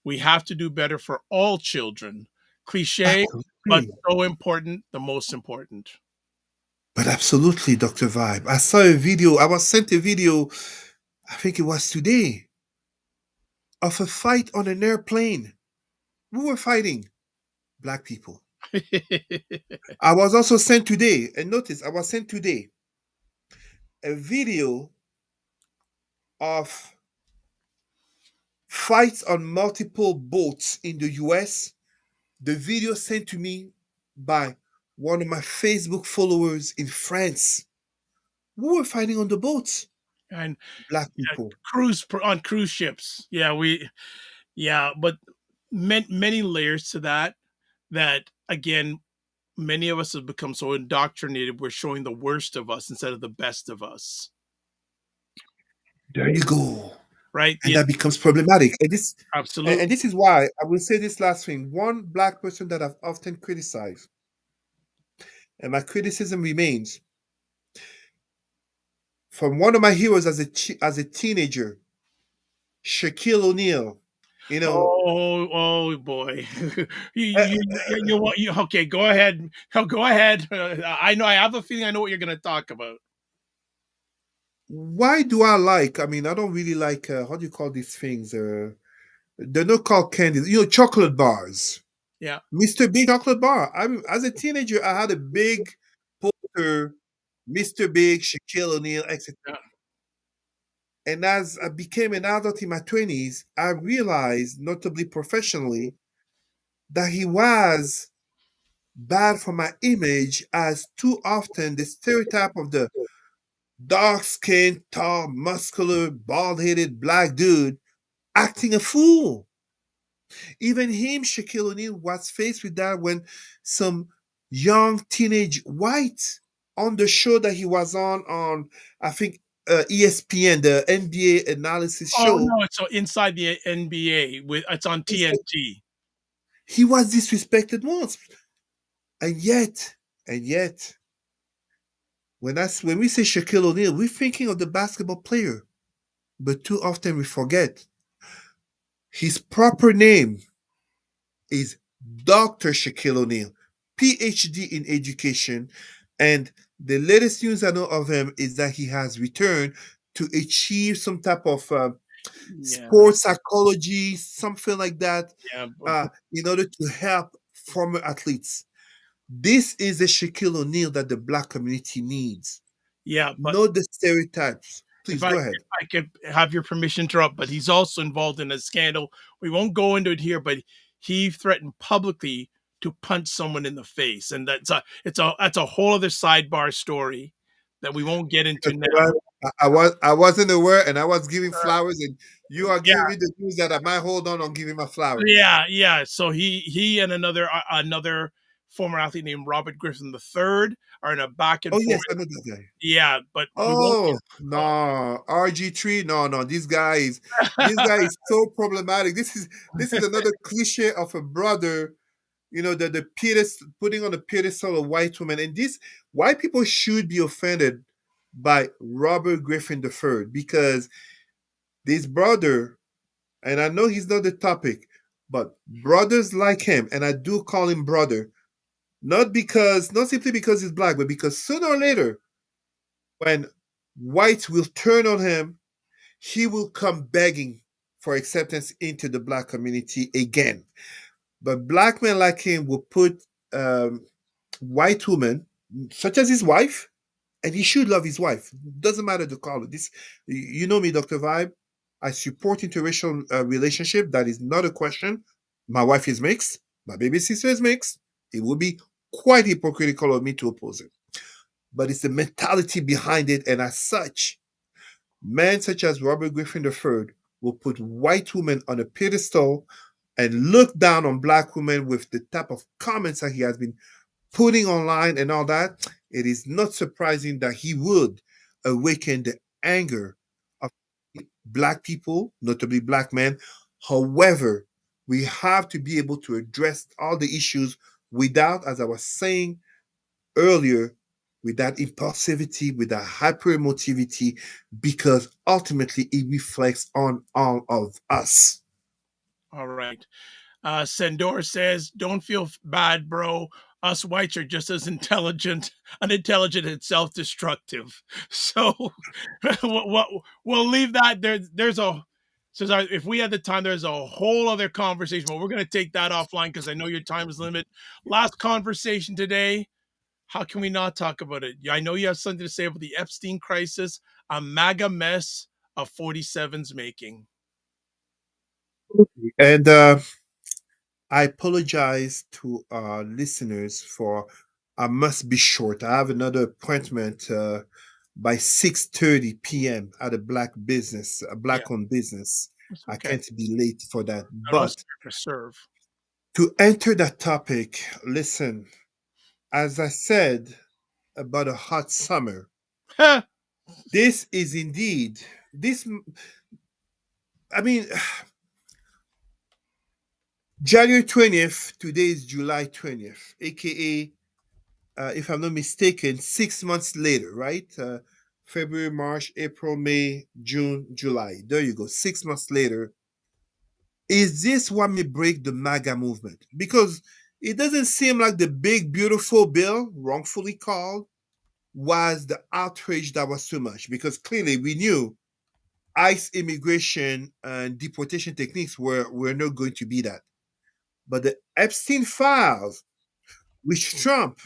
We have to do better for all children. Cliche, but Absolutely. so important, the most important. But absolutely, Dr. Vibe. I saw a video, I was sent a video, I think it was today, of a fight on an airplane. Who were fighting? Black people. I was also sent today, and notice I was sent today a video of fights on multiple boats in the US. The video sent to me by one of my Facebook followers in France. Who were fighting on the boats? And Black people. on cruise ships. But many layers to that. That again, many of us have become so indoctrinated. We're showing the worst of us instead of the best of us. There you go. Right? And that becomes problematic. Absolutely. And this is why I will say this last thing. One Black person that I've often criticized, and my criticism remains, from one of my heroes as a teenager, Shaquille O'Neal. You know, Oh boy. uh, Okay, go ahead. Oh, go ahead. I know. I have a feeling I know what you're going to talk about. why do I like? I mean, I don't really like. How do you call these things? They're not called candies. You know, chocolate bars. Yeah. Mr. Big chocolate bar. I mean, as a teenager, I had a big poster, Mr. Big, Shaquille O'Neal, etc. Yeah. And as I became an adult in my 20s, I realized, notably professionally, that he was bad for my image, as too often the stereotype of the dark skinned, tall, muscular, bald headed black dude acting a fool. Even him, Shaquille O'Neal, was faced with that when some young teenage white on the show that he was on I think ESPN, the NBA analysis Oh show, no, it's so inside the NBA with it's on he said TNT. he was disrespected once, and yet, when we say Shaquille O'Neal, we're thinking of the basketball player, but too often we forget his proper name is Dr. Shaquille O'Neal, PhD in education. And the latest news I know of him is that he has returned to achieve some type of Yeah. sports psychology, something like that, Yeah. in order to help former athletes. This is the Shaquille O'Neal that the black community needs, Yeah, but not the stereotypes. if Please I go if ahead. I could have your permission to interrupt, but he's also involved in a scandal. We won't go into it here, but he threatened publicly to punch someone in the face, and that's a whole other sidebar story that we won't get into now. I wasn't aware, and I was giving flowers, and you are Yeah, giving me the news that I might hold on giving my flowers. yeah. So he and another former athlete named Robert Griffin III are in a back and Oh forth. yes, I know that guy. Yeah, but we won't. Oh no, RG3, no, this guy is so problematic. This is another cliche of a brother, the pedestal, putting on a pedestal of white women, and this white people should be offended by Robert Griffin III because this brother, and I know he's not the topic, but brothers like him, and I do call him brother, not simply because he's black, but because sooner or later, when whites will turn on him, he will come begging for acceptance into the black community again. But black men like him will put white women, such as his wife, and he should love his wife. Doesn't matter the color. This, you know me, Doctor Vibe. I support interracial relationship. That is not a question. My wife is mixed. My baby sister is mixed. It would be quite hypocritical of me to oppose it. But it's the mentality behind it, and as such, men such as Robert Griffin III will put white women on a pedestal and look down on black women with the type of comments that he has been putting online and all that. It is not surprising that he would awaken the anger of black people, notably black men. However, we have to be able to address all the issues without, as I was saying earlier, with that impulsivity, with that hyper emotivity, because ultimately it reflects on all of us. All right. Sendor says, "Don't feel bad, bro. Us whites are just as unintelligent and self-destructive." So, we'll leave that there. There's a Says if we had the time, there's a whole other conversation, but we're going to take that offline because I know your time is limited. Last conversation today. How can we not talk about it? I know you have something to say about the Epstein crisis, a MAGA mess of 47's making. And I apologize to our listeners for I must be short. I have another appointment by 6:30 p.m. at a Yeah, black-owned business. it's I okay. can't be late for that. No, But to serve. to enter that topic, listen, as I said about a hot summer, this is indeed this. I mean, January 20th. Today is July 20th, aka if I'm not mistaken, 6 months later, right? February, March, April, May, June, July. There you go. 6 months later, Is this what may break the MAGA movement? Because it doesn't seem like the big, beautiful bill, wrongfully called, was the outrage that was too much. Because clearly we knew ICE immigration and deportation techniques were not going to be that. But the Epstein files, which Trump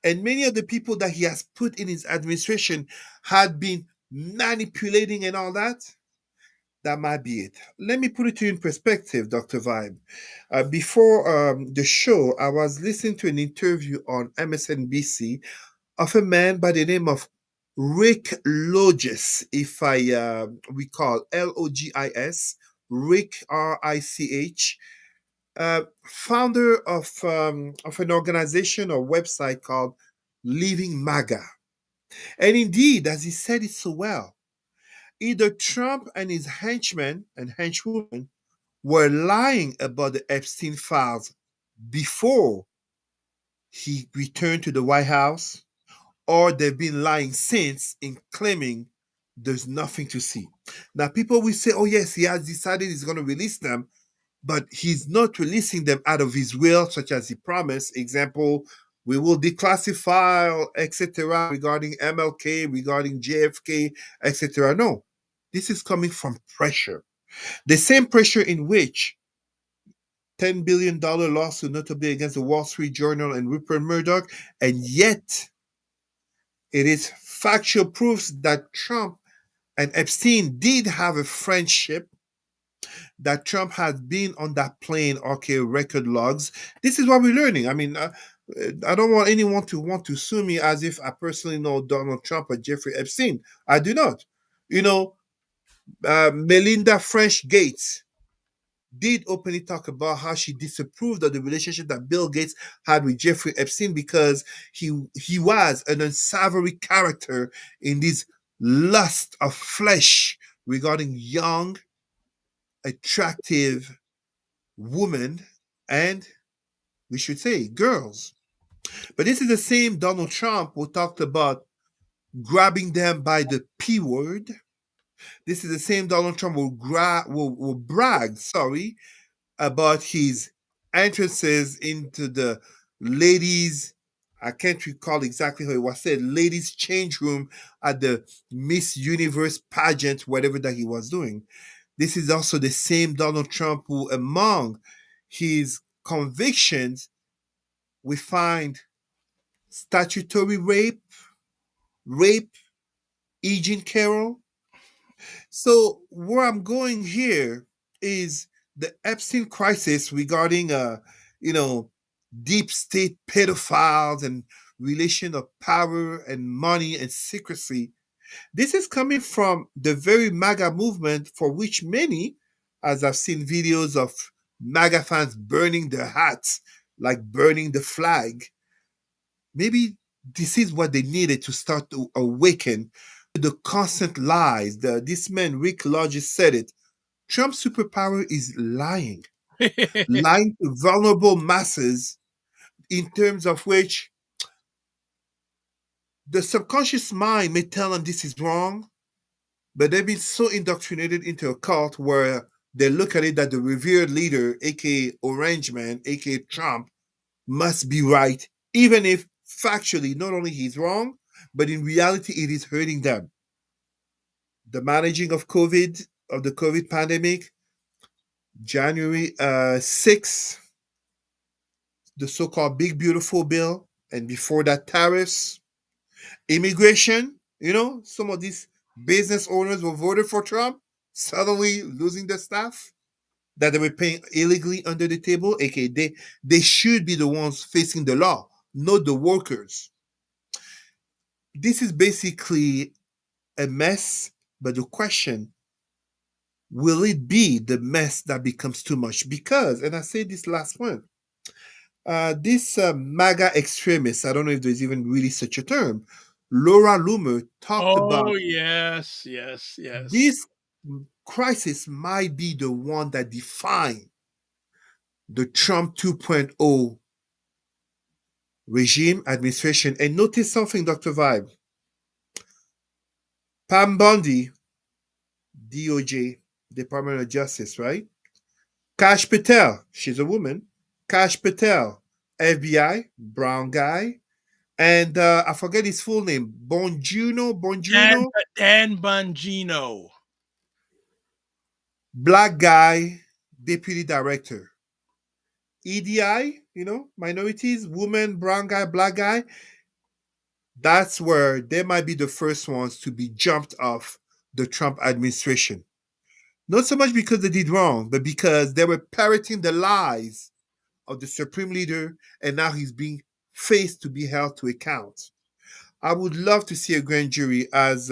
and many of the people that he has put in his administration had been manipulating and all that, that might be it. Let me put it to you in perspective, Dr. Vibe. Before the show, I was listening to an interview on MSNBC of a man by the name of Rick Logis, if I recall, Logis, Rick Rich, founder of an organization or website called Living MAGA. And indeed, as he said it so well, either Trump and his henchmen and henchwomen were lying about the Epstein files before he returned to the White House, or they've been lying since in claiming there's nothing to see. Now, people will say, oh, yes, he has decided he's going to release them, but he's not releasing them out of his will, such as he promised. Example, we will declassify, etc., regarding MLK, regarding JFK, etc. No, this is coming from pressure. The same pressure in which $10 billion lawsuit, notably against the Wall Street Journal and Rupert Murdoch, and yet it is factual proofs that Trump and Epstein did have a friendship, that Trump has been on that plane, okay, record logs. This is what we're learning. I mean, I don't want anyone to want to sue me as if I personally know Donald Trump or Jeffrey Epstein. I do not. You know, Melinda French Gates did openly talk about how she disapproved of the relationship that Bill Gates had with Jeffrey Epstein because he was an unsavory character in this lust of flesh regarding young, attractive women and, we should say, girls. But this is the same Donald Trump who talked about grabbing them by the P word. This is the same Donald Trump will brag, about his entrances into the ladies, I can't recall exactly how it was said, ladies change room at the Miss Universe pageant, whatever that he was doing. This is also the same Donald Trump who, among his convictions, we find statutory rape, Eugene Carroll. So where I'm going here is the Epstein crisis regarding you know, deep state pedophiles and relation of power and money and secrecy. This is coming from the very MAGA movement for which many, as I've seen videos of MAGA fans burning their hats, like burning the flag. Maybe this is what they needed to start to awaken the constant lies. This man, Rick Lodges, said it. Trump's superpower is lying, lying to vulnerable masses in terms of which the subconscious mind may tell them this is wrong, but they've been so indoctrinated into a cult where they look at it that the revered leader, aka Orange Man, aka Trump, must be right, even if factually not only he's wrong, but in reality it is hurting them. The managing of the COVID pandemic, January 6th, the so-called Big Beautiful Bill, and before that, tariffs, immigration. You know, some of these business owners who voted for Trump suddenly losing their staff that they were paying illegally under the table, aka they should be the ones facing the law, not the workers. This is basically a mess, but the question, will it be the mess that becomes too much? Because, and I say this last one, this MAGA extremist, I don't know if there's even really such a term, Laura Loomer talked about Oh, yes, yes, yes. this crisis might be the one that define the Trump 2.0 regime administration. And notice something, Dr. Vibe. Pam Bondi, DOJ, Department of Justice, right? Kash Patel, she's a woman. Kash Patel, FBI, brown guy. And I forget his full name. Dan, Bonjuno, Dan Bongino. black guy, deputy director. EDI, minorities, woman, brown guy, black guy. That's where they might be the first ones to be jumped off the Trump administration. Not so much because they did wrong, but because they were parroting the lies of the supreme leader, and now he's being faced to be held to account. I would love to see a grand jury, as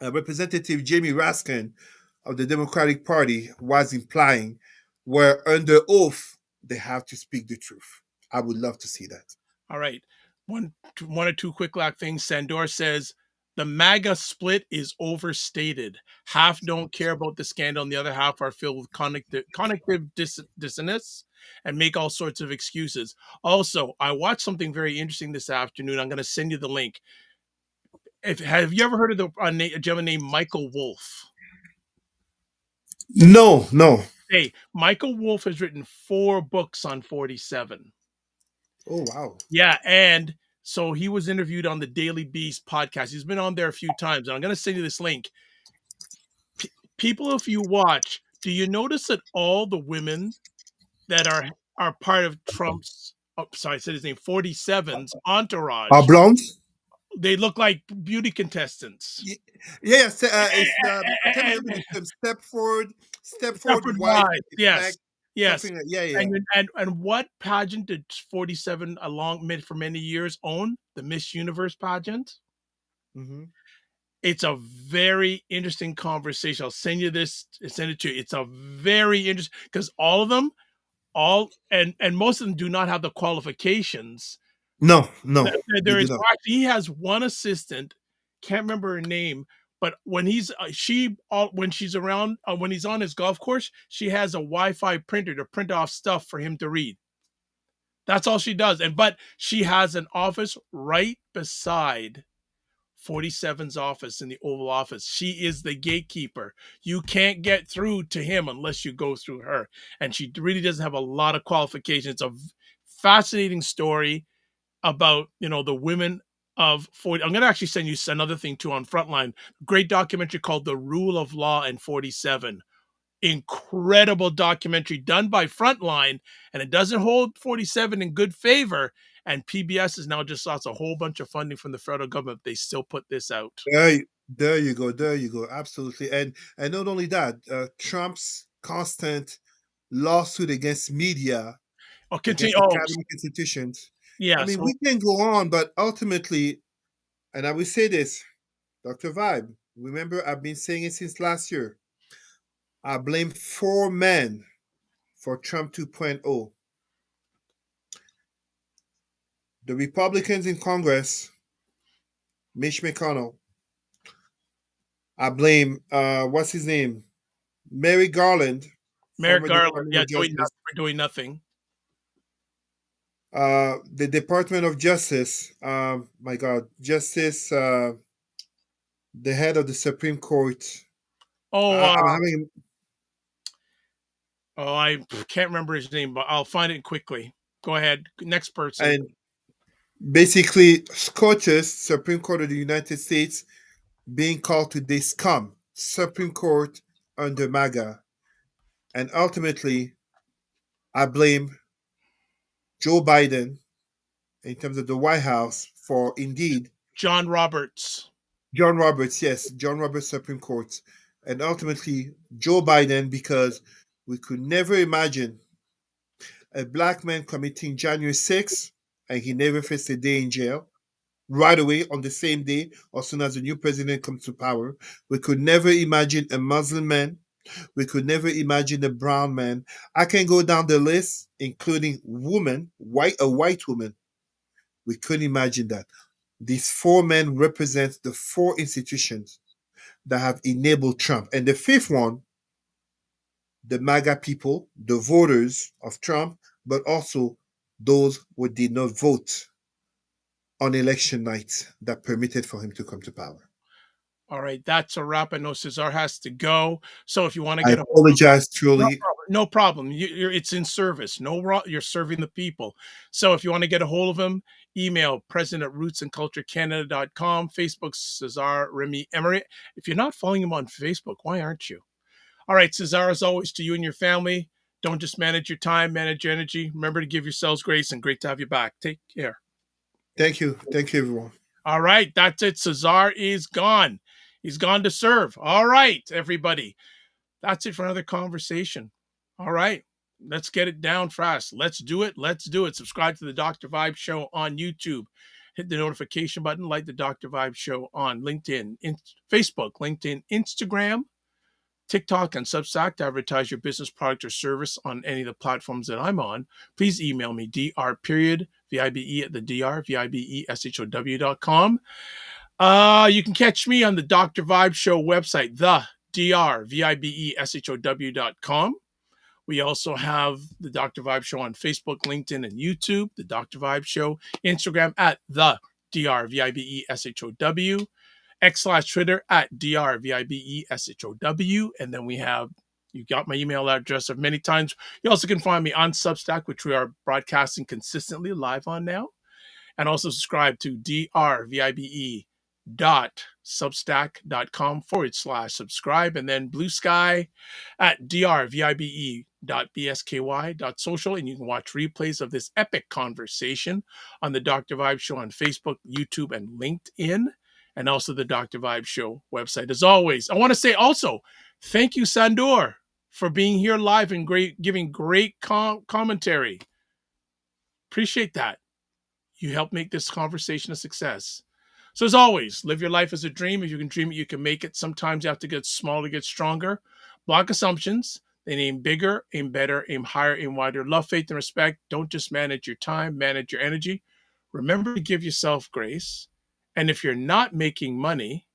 Representative Jamie Raskin of the Democratic Party was implying, where under oath they have to speak the truth. I would love to see that. All right. One or two quick lock things. Sandor says the MAGA split is overstated. Half don't care about the scandal, and the other half are filled with cognitive dissonance and make all sorts of excuses. Also, I watched something very interesting this afternoon. I'm going to send you the link. Have you ever heard of a gentleman named Michael Wolff? No, no. Hey, Michael Wolff has written 4 books on 47. Oh, wow. Yeah, and so he was interviewed on the Daily Beast podcast. He's been on there a few times, and I'm going to send you this link. People, if you watch, do you notice that all the women that are part of Trump's, oh, sorry, I said his name, 47's Are entourage, blonde? they look like beauty contestants. Yes, it's I can't remember the term. Stepford Stepford wife Wives, yes, effect, yes. something like yeah. And what pageant did 47 for many years own? The Miss Universe pageant. Hmm. It's a very interesting conversation. I'll send you this, send it to you. It's a very interesting because all of them, and most of them do not have the qualifications. No, no, they There do is not. actually, he has one assistant, can't remember her name, but when when she's around, when he's on his golf course, she has a Wi-Fi printer to print off stuff for him to read. That's all she does. But she has an office right beside 47's office in the Oval Office. She is the gatekeeper. You can't get through to him unless you go through her. And she really doesn't have a lot of qualifications. It's a fascinating story about, the women of 40. I'm going to actually send you another thing too on Frontline. Great documentary called The Rule of Law in 47. Incredible documentary done by Frontline, and it doesn't hold 47 in good favor. And PBS has now just lost a whole bunch of funding from the federal government. They still put this out. There you go. There you go. Absolutely. And not only that, Trump's constant lawsuit against media, Oh, continue. against Oh, academic institutions. I yeah. mean, So we can go on, but ultimately, and I will say this, Dr. Vibe, remember I've been saying it since last year. I blame 4 men for Trump 2.0. The Republicans in Congress, Mitch McConnell. I blame what's his name? Mary Garland, Merrick former Garland, Department yeah, of Justice. doing nothing. The Department of Justice, my God, Justice, the head of the Supreme Court. Oh, I'm having, I can't remember his name, but I'll find it quickly. Go ahead. Next person. and basically, SCOTUS, Supreme Court of the United States, being called to discom Supreme Court under MAGA. And ultimately, I blame Joe Biden in terms of the White House for indeed John Roberts. John Roberts, yes, John Roberts Supreme Court, and ultimately Joe Biden, because we could never imagine a black man committing January 6th and he never faced a day in jail right away on the same day or soon as the new president comes to power. We could never imagine a Muslim man. We could never imagine a brown man. I can go down the list, including a white woman. We couldn't imagine that. These 4 men represent the 4 institutions that have enabled Trump. And the fifth one, the MAGA people, the voters of Trump, but also those who did not vote on election night that permitted for him to come to power. All right, that's a wrap. I know Cesar has to go. So if you want to I get a apologize no truly. problem. No problem. It's in service. You're serving the people. So if you want to get a hold of him, email president at rootsandculturecanada.com, Facebook Cesar Remy Emery. If you're not following him on Facebook, why aren't you? All right, Cesar, as always, to you and your family, don't just manage your time, manage your energy. Remember to give yourselves grace, and great to have you back. Take care. Thank you. Thank you, everyone. All right, that's it. Cesar is gone. He's gone to serve. All right, everybody. That's it for another conversation. All right, let's get it down fast. Let's do it. Let's do it. Subscribe to the Dr. Vibe Show on YouTube. Hit the notification button, like the Dr. Vibe Show on LinkedIn, Facebook, LinkedIn, Instagram, TikTok, and Substack to advertise your business product or service on any of the platforms that I'm on. Please email me, dr.vibe at the drvibeshow.com. You can catch me on the Dr. Vibe Show website, the drvibeshow.com. We also have the Dr. Vibe Show on Facebook, LinkedIn, and YouTube, the Dr. Vibe Show, Instagram at the drvibeshow, X/Twitter at drvibeshow. And then we have, you got my email address of many times. You also can find me on Substack, which we are broadcasting consistently live on now. And also subscribe to drvibe.substack.com/subscribe, and then Blue Sky at drvibe.bsky.social, and you can watch replays of this epic conversation on the Dr. Vibe Show on Facebook, YouTube, and LinkedIn, and also the Dr. Vibe Show website. As always, I want to say also, thank you, Sandor, for being here live and giving great commentary. Appreciate that. You help make this conversation a success. So as always, live your life as a dream. If you can dream it, you can make it. Sometimes you have to get small to get stronger. Block assumptions. Then aim bigger, aim better, aim higher, aim wider. Love, faith, and respect. Don't just manage your time, manage your energy. Remember to give yourself grace. And if you're not making money,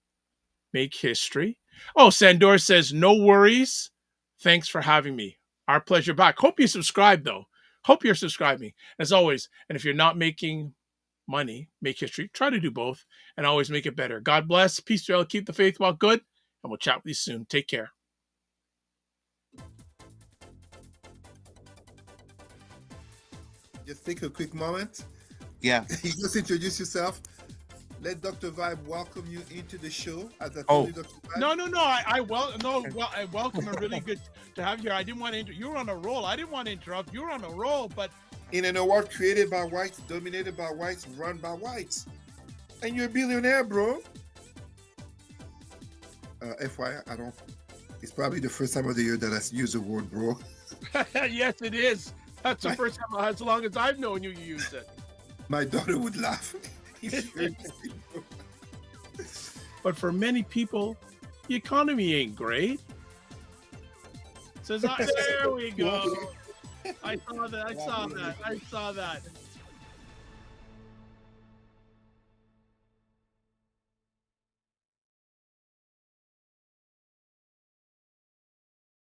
make history. Oh, Sandor says, no worries. Thanks for having me. Our pleasure back. Hope you subscribe, though. Hope you're subscribing. As always, and if you're not making money, make history. Try to do both and always make it better. God bless. Peace to all. Keep the faith, walk good, and we'll chat with you soon. Take care. Just take a quick moment. Yeah. You just introduce yourself. Let Dr. Vibe welcome you into the show. As I told you, Dr. Vibe. No. I welcome. I'm really good to have you here. I didn't want to. You were on a roll. I didn't want to interrupt. You were on a roll, but In an world created by whites, dominated by whites, run by whites, and you're a billionaire, bro. FYI, I don't. It's probably the first time of the year that I use the word bro. yes, it is. That's the first time, as long as I've known you, you use it. My daughter would laugh. But for many people, the economy ain't great. There we go. I saw that.